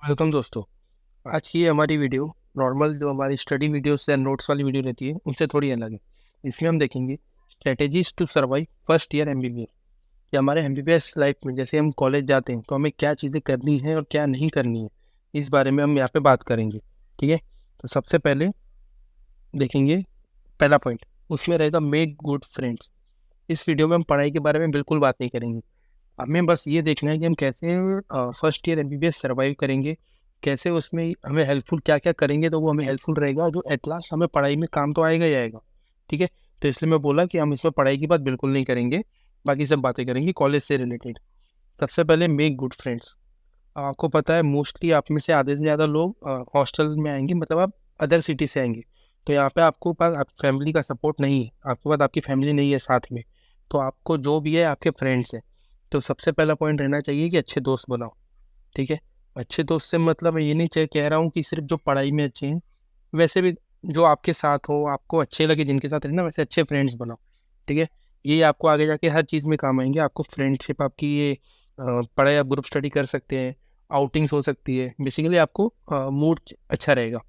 Welcome दोस्तों। आज की हमारी वीडियो नॉर्मल जो हमारी स्टडी वीडियोस या नोट्स वाली वीडियो रहती है उनसे थोड़ी अलग है। इसमें हम देखेंगे strategies to survive first year MBBS. कि हमारे एमबीबीएस लाइफ में जैसे हम कॉलेज जाते हैं तो हमें क्या चीज़ें करनी है और क्या नहीं करनी है, इस बारे में हम यहाँ पे बात करेंगे। ठीक है, तो सबसे पहले देखेंगे पहला पॉइंट, उसमें रहेगा मेक गुड फ्रेंड्स। इस वीडियो में हम पढ़ाई के बारे में बिल्कुल बात नहीं करेंगे। हमें बस ये देखना है कि हम कैसे फर्स्ट ईयर एमबीबीएस सर्वाइव करेंगे, कैसे उसमें हमें हेल्पफुल क्या क्या करेंगे तो वो हमें हेल्पफुल रहेगा, जो एट लास्ट हमें पढ़ाई में काम तो आएगा ही आएगा। ठीक है, तो इसलिए मैं बोला कि हम इसमें पढ़ाई की बात बिल्कुल नहीं करेंगे, बाकी सब बातें करेंगे कॉलेज से रिलेटेड। सबसे पहले मेक गुड फ्रेंड्स। आपको पता है मोस्टली आप में से आधे से ज़्यादा लोग हॉस्टल में आएंगे, मतलब आप अदर सिटी से आएंगे। तो यहाँ पे आपको पास आप फैमिली का सपोर्ट नहीं है, आपके पास आपकी फैमिली नहीं है साथ में, तो आपको जो भी है आपके फ्रेंड्स हैं। तो सबसे पहला पॉइंट रहना चाहिए कि अच्छे दोस्त बनाओ। ठीक है, अच्छे दोस्त से मतलब मैं ये नहीं कह रहा हूँ कि सिर्फ जो पढ़ाई में अच्छे हैं, वैसे भी जो आपके साथ हो, आपको अच्छे लगे जिनके साथ रहना, वैसे अच्छे फ्रेंड्स बनाओ। ठीक है, ये आपको आगे जाके हर चीज़ में काम आएंगे। आपको फ्रेंडशिप आपकी ये पढ़ाई, आप ग्रुप स्टडी कर सकते हैं, आउटिंग्स हो सकती है, बेसिकली आपको मूड अच्छा रहेगा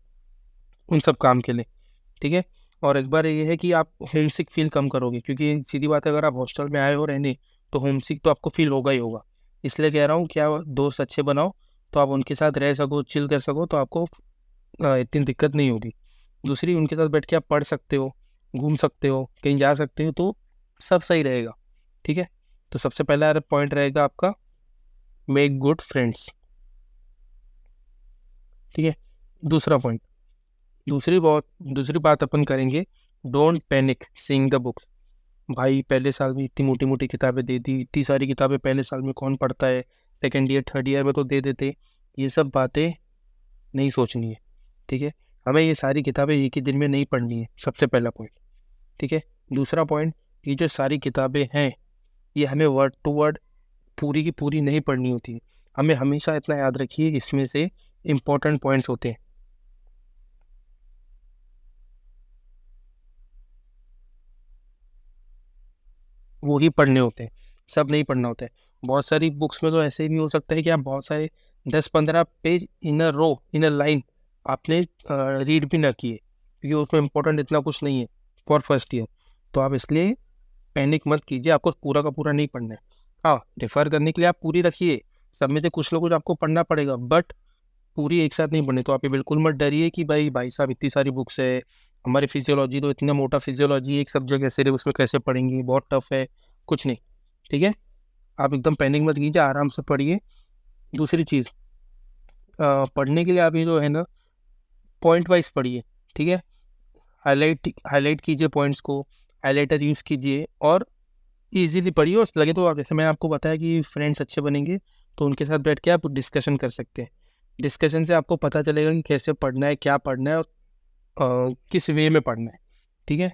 उन सब काम के लिए। ठीक है, और एक बार ये है कि आप होम सिक फील कम करोगे, क्योंकि सीधी बात है अगर आप हॉस्टल में आए हो रहने तो होम सिक तो आपको फील होगा ही होगा। इसलिए कह रहा हूँ क्या दोस्त अच्छे बनाओ, तो आप उनके साथ रह सको, चिल कर सको, तो आपको इतनी दिक्कत नहीं होगी। दूसरी, उनके साथ बैठ के आप पढ़ सकते हो, घूम सकते हो, कहीं जा सकते हो, तो सब सही रहेगा। ठीक है, तो सबसे पहला पॉइंट रहेगा आपका मेक गुड फ्रेंड्स। ठीक है, दूसरा पॉइंट, दूसरी बात अपन करेंगे, don't panic seeing the book. भाई पहले साल में इतनी मोटी मोटी किताबें दे दी, इतनी सारी किताबें पहले साल में कौन पढ़ता है, सेकेंड ईयर थर्ड ईयर में तो दे देते। ये सब बातें नहीं सोचनी है। ठीक है, हमें ये सारी किताबें एक ही दिन में नहीं पढ़नी है, सबसे पहला पॉइंट। ठीक है, दूसरा पॉइंट, ये जो सारी किताबें हैं ये हमें वर्ड टू वर्ड पूरी की पूरी नहीं पढ़नी होती है। हमें हमेशा इतना याद रखिए, इसमें से इम्पोर्टेंट पॉइंट्स होते हैं, वो ही पढ़ने होते हैं, सब नहीं पढ़ना होता है। बहुत सारी बुक्स में तो ऐसे भी हो सकता है कि आप बहुत सारे 10-15 page in a row, in a line आपने रीड भी ना किए, क्योंकि उसमें इम्पोर्टेंट इतना कुछ नहीं है फॉर फर्स्ट ईयर। तो आप इसलिए पैनिक मत कीजिए, आपको पूरा का पूरा नहीं पढ़ना है। हाँ, रेफर करने के लिए आप पूरी रखिए, सब में से कुछ ना कुछ आपको पढ़ना पड़ेगा, बट पूरी एक साथ नहीं पढ़नी। तो आप ये बिल्कुल मत डरिए कि भाई साहब इतनी सारी बुक्स है, हमारी फिजियोलॉजी तो इतना मोटा फिजियोलॉजी एक सब्जेक्ट है सिर्फ, उसमें कैसे पढ़ेंगे, बहुत टफ है। कुछ नहीं, ठीक है, आप एकदम पैनिक मत कीजिए, आराम से पढ़िए। दूसरी चीज़, पढ़ने के लिए आप ये जो है ना, पॉइंट वाइज पढ़िए। ठीक है, हाईलाइट हाईलाइट कीजिए पॉइंट्स को, हाईलाइटर यूज़ कीजिए और इजीली पढ़िए। और लगे तो आप, जैसे मैंने आपको बताया कि फ्रेंड्स अच्छे बनेंगे, तो उनके साथ बैठ के आप डिस्कशन कर सकते हैं। डिस्कशन से आपको पता चलेगा कि कैसे पढ़ना है, क्या पढ़ना है, और किस वे में पढ़ना है। ठीक है,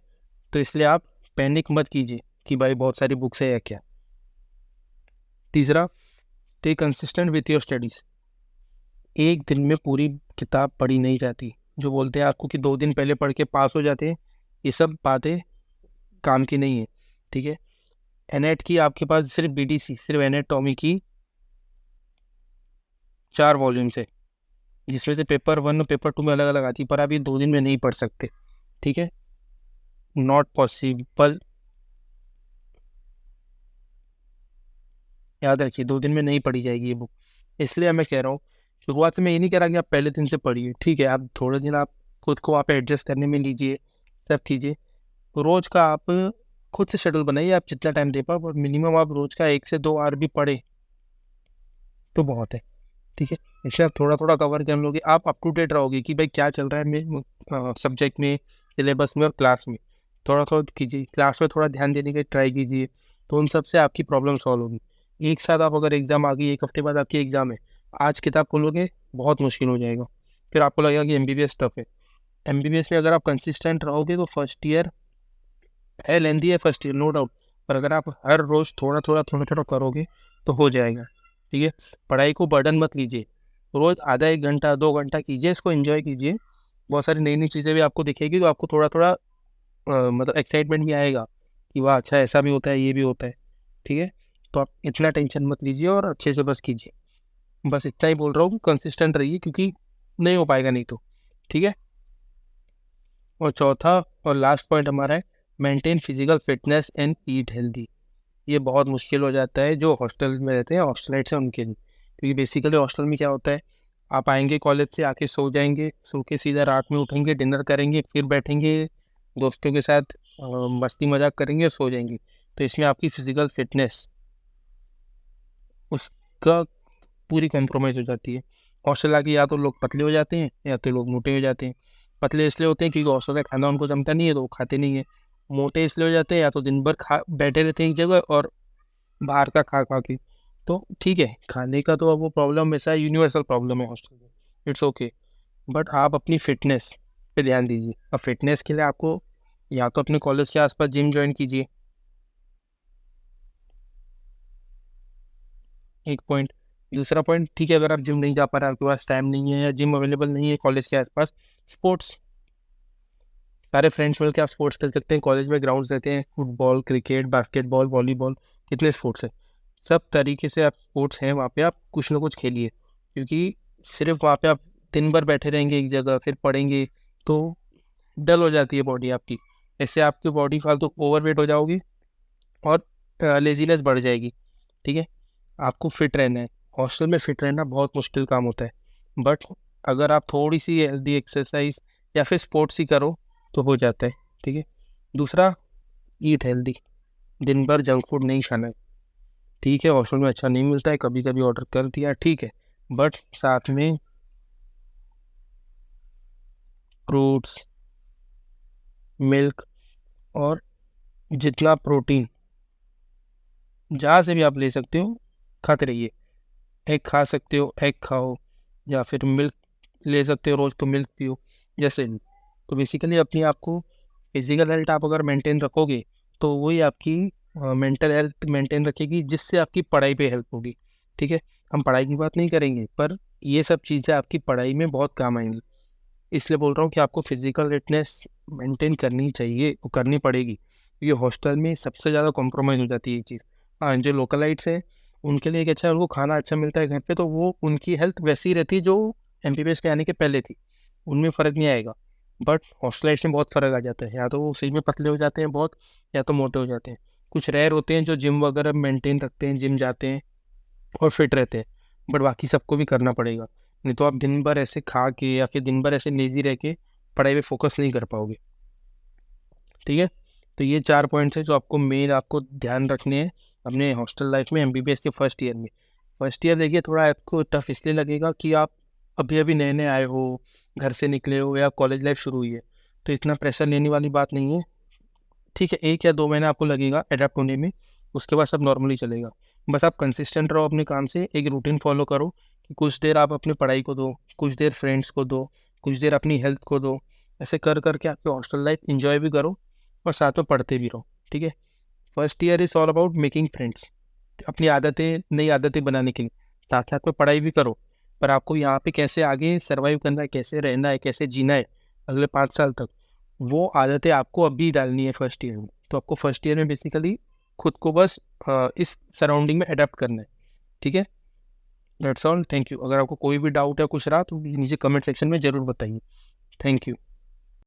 तो इसलिए आप पैनिक मत कीजिए कि भाई बहुत सारी बुक्स है या क्या। तीसरा, stay consistent with your studies. एक दिन में पूरी किताब पढ़ी नहीं जाती। जो बोलते हैं आपको कि 2 दिन पहले पढ़ के पास हो जाते हैं, ये सब बातें काम की नहीं है। ठीक है, एनएट की आपके पास सिर्फ बीडीसी, सिर्फ एनाटॉमी की 4 वॉल्यूम्स है, जिसमें से पेपर 1 और पेपर 2 में अलग अलग आती है, पर आप ये 2 दिन में नहीं पढ़ सकते। ठीक है, नॉट पॉसिबल, याद रखिए 2 दिन में नहीं पढ़ी जाएगी ये बुक। इसलिए मैं कह रहा हूँ, शुरुआत में ये नहीं कह रहा कि आप पहले दिन से पढ़िए, ठीक है, आप थोड़े दिन आप खुद को आप एडजस्ट करने में लीजिए, सब कीजिए। रोज़ का आप खुद से शेड्यूल बनाइए, आप जितना टाइम दे पाओ, और मिनिमम आप रोज़ का 1 से 2 आवर भी पढ़े तो बहुत है। ठीक है, इससे आप थोड़ा थोड़ा कवर कर लोगे, आप अप टू डेट रहोगे कि भाई क्या चल रहा है मेरे सब्जेक्ट में, सिलेबस में और क्लास में। थोड़ा थोड़ा कीजिए, क्लास में थोड़ा ध्यान देने की ट्राई कीजिए, तो उन सब से आपकी प्रॉब्लम सॉल्व होगी। एक साथ आप अगर एग्ज़ाम आ गई, 1 हफ्ते बाद आपकी एग्ज़ाम है, आज किताब खोलोगे बहुत मुश्किल हो जाएगा, फिर आपको लगेगा कि एमबीबीएस टफ है। एमबीबीएस में अगर आप कंसिस्टेंट रहोगे तो फर्स्ट ईयर है, लेंदी है फर्स्ट ईयर नो डाउट, पर अगर आप हर रोज़ थोड़ा थोड़ा करोगे तो हो जाएगा। ठीक है, पढ़ाई को बर्डन मत लीजिए, रोज़ आधा 1 घंटा 2 घंटा कीजिए, इसको एंजॉय कीजिए। बहुत सारी नई नई चीज़ें भी आपको दिखेगी, तो आपको थोड़ा थोड़ा मतलब एक्साइटमेंट भी आएगा कि वाह अच्छा ऐसा भी होता है, ये भी होता है। ठीक है, तो आप इतना टेंशन मत लीजिए और अच्छे से बस कीजिए। बस इतना ही बोल रहा हूँ, कंसिस्टेंट रहिए, क्योंकि नहीं हो पाएगा नहीं तो। ठीक है। और चौथा और लास्ट पॉइंट हमारा है, maintain physical fitness and eat healthy. ये बहुत मुश्किल हो जाता है जो हॉस्टल में रहते हैं, हॉस्टलाइट्स हैं उनके लिए, क्योंकि बेसिकली हॉस्टल में क्या होता है, आप आएंगे कॉलेज से, आके सो जाएंगे, सो के सीधा रात में उठेंगे, डिनर करेंगे, फिर बैठेंगे दोस्तों के साथ मस्ती मजाक करेंगे और सो जाएंगे। तो इसमें आपकी फिजिकल फिटनेस उसका पूरी कॉम्प्रोमाइज़ हो जाती है। हॉस्टल आके या तो लोग पतले हो जाते हैं या तो लोग मोटे हो जाते हैं। पतले इसलिए होते हैं क्योंकि हॉस्टल का खाना उनको जमता नहीं है तो वो खाते नहीं है। मोटे इसलिए हो जाते हैं या तो दिन भर खा बैठे रहते हैं एक जगह और बाहर का खा खा के। तो ठीक है, खाने का तो अब वो प्रॉब्लम ऐसा यूनिवर्सल प्रॉब्लम है हॉस्टल में, इट्स ओके। बट आप अपनी फिटनेस पे ध्यान दीजिए। अब फिटनेस के लिए आपको या तो अपने कॉलेज के आसपास जिम ज्वाइन कीजिए, एक पॉइंट। दूसरा पॉइंट, ठीक है, अगर आप जिम नहीं जा पा रहे, आपके पास टाइम नहीं है या जिम अवेलेबल नहीं है कॉलेज के आसपास, स्पोर्ट्स, सारे फ्रेंड्स मिलकर आप स्पोर्ट्स खेल सकते हैं। कॉलेज में ग्राउंड्स रहते हैं, फुटबॉल, क्रिकेट, बास्केटबॉल, वॉलीबॉल, कितने स्पोर्ट्स हैं। सब तरीके से आप स्पोर्ट्स हैं वहाँ पे, आप कुछ ना कुछ खेलिए, क्योंकि सिर्फ वहाँ पे आप दिन भर बैठे रहेंगे एक जगह फिर पढ़ेंगे तो डल हो जाती है बॉडी आपकी। ऐसे आपकी बॉडी फालतू ओवरवेट हो जाओगी और लेजीनेस बढ़ जाएगी। ठीक है, आपको फिट रहना है। हॉस्टल में फिट रहना बहुत मुश्किल काम होता है, बट अगर आप थोड़ी सी हेल्दी एक्सरसाइज या फिर स्पोर्ट्स ही करो तो हो जाता है। ठीक है। दूसरा, ईट हेल्दी। दिन भर जंक फूड नहीं खाना है। ठीक है, हॉस्टल में अच्छा नहीं मिलता है, कभी कभी ऑर्डर कर दिया, ठीक है, बट साथ में फ्रूट्स, मिल्क और जितना प्रोटीन जहाँ से भी आप ले सकते हो खाते रहिए। एग खा सकते हो, एग खाओ, या फिर मिल्क ले सकते हो, रोज़ तो मिल्क पियो, जैसे भी। तो बेसिकली अपनी आपको फिजिकल हेल्थ आप अगर मेंटेन रखोगे तो वही आपकी मेंटल हेल्थ मेंटेन रखेगी, जिससे आपकी पढ़ाई पे हेल्प होगी। ठीक है, हम पढ़ाई की बात नहीं करेंगे, पर ये सब चीज़ें आपकी पढ़ाई में बहुत काम आएंगी। इसलिए बोल रहा हूँ कि आपको फिजिकल फिटनेस मेंटेन करनी चाहिए और करनी पड़ेगी, क्योंकि हॉस्टल में सबसे ज़्यादा कॉम्प्रोमाइज़ हो जाती है ये चीज़। हाँ, जो लोकलाइट्स हैं उनके लिए एक अच्छा है, उनको खाना अच्छा मिलता है घर पे, तो वो उनकी हेल्थ वैसी रहती है जो एमबीबीएस के आने के पहले थी, उनमें फ़र्क नहीं आएगा। बट हॉस्टलाइट्स में बहुत फ़र्क आ जाता है, या तो वो सही में पतले हो जाते हैं बहुत, या तो मोटे हो जाते हैं। कुछ रेयर होते हैं जो जिम वगैरह मेंटेन रखते हैं, जिम जाते हैं और फिट रहते हैं, बट बाकी सबको भी करना पड़ेगा। नहीं तो आप दिन भर ऐसे खा के या फिर दिन भर ऐसे लेजी रह के पढ़ाई पे फोकस नहीं कर पाओगे। ठीक है, तो ये 4 पॉइंट्स हैं जो आपको मेन आपको ध्यान रखने हैं अपने हॉस्टल लाइफ में, एमबीबीएस के फर्स्ट ईयर में। फर्स्ट ईयर देखिए थोड़ा आपको टफ इसलिए लगेगा कि आप अभी अभी नए नए आए हो, घर से निकले हो या कॉलेज लाइफ शुरू हुई है, तो इतना प्रेशर लेने वाली बात नहीं है। ठीक है, 1 या 2 महीने आपको लगेगा अडेप्ट होने में, उसके बाद सब नॉर्मली चलेगा। बस आप कंसिस्टेंट रहो अपने काम से, एक रूटीन फॉलो करो कि कुछ देर आप अपनी पढ़ाई को दो, कुछ देर फ्रेंड्स को दो, कुछ देर अपनी हेल्थ को दो। ऐसे कर करके आपकी हॉस्टल लाइफ इंजॉय भी करो और साथ में पढ़ते भी रहो। ठीक है, first year is all about making friends, अपनी आदतें, नई आदतें बनाने के लिए। साथ साथ में पढ़ाई भी करो, पर आपको यहाँ पे कैसे आगे सर्वाइव करना है, कैसे रहना है, कैसे जीना है अगले 5 साल तक, वो आदतें आपको अभी डालनी है फर्स्ट ईयर में। तो आपको फर्स्ट ईयर में बेसिकली खुद को बस इस सराउंडिंग में अडेप्ट करना है। ठीक है, दैट्स ऑल, थैंक यू। अगर आपको कोई भी डाउट है कुछ रहा तो नीचे कमेंट सेक्शन में ज़रूर बताइए। Thank you.